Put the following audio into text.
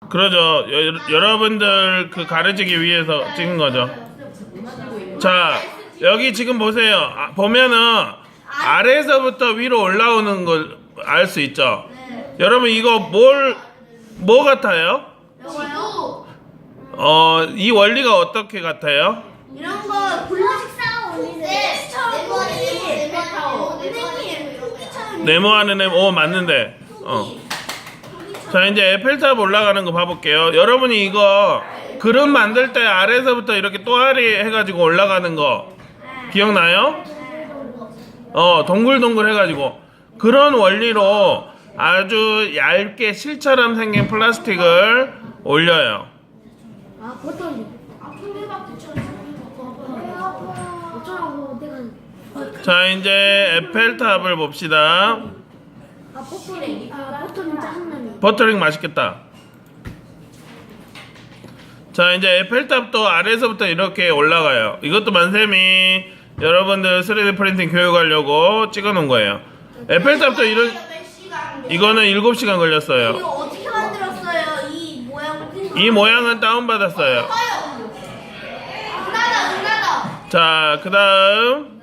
그러죠. 여러분들 그 가르치기 위해서 찍은 거죠. 자, 여기 지금 보세요. 보면은 아래에서부터 위로 올라오는 걸 알 수 있죠. 여러분 이거 뭐 같아요? 이 원리가 어떻게 같아요? 이런 거 불식사 원리인데 네모하는 맞는데. 자, 이제 에펠탑 올라가는 거 봐볼게요. 여러분이 이거 그림 만들 때 아래에서부터 이렇게 또아리 해가지고 올라가는 거 기억나요? 동글동글 해가지고 그런 원리로 아주 얇게 실처럼 생긴 플라스틱을 올려요. 자, 이제 에펠탑을 봅시다. 버터링 맛있겠다. 자, 이제 에펠탑도 아래에서부터 이렇게 올라가요. 이것도 만쌤이 여러분들 3D 프린팅 교육하려고 찍어 놓은 거예요. 에펠탑도 이거는 7시간 걸렸어요. 이거 어떻게 만들었어요? 이 모양. 이 모양은 다운받았어요. 응나다. 자, 그 다음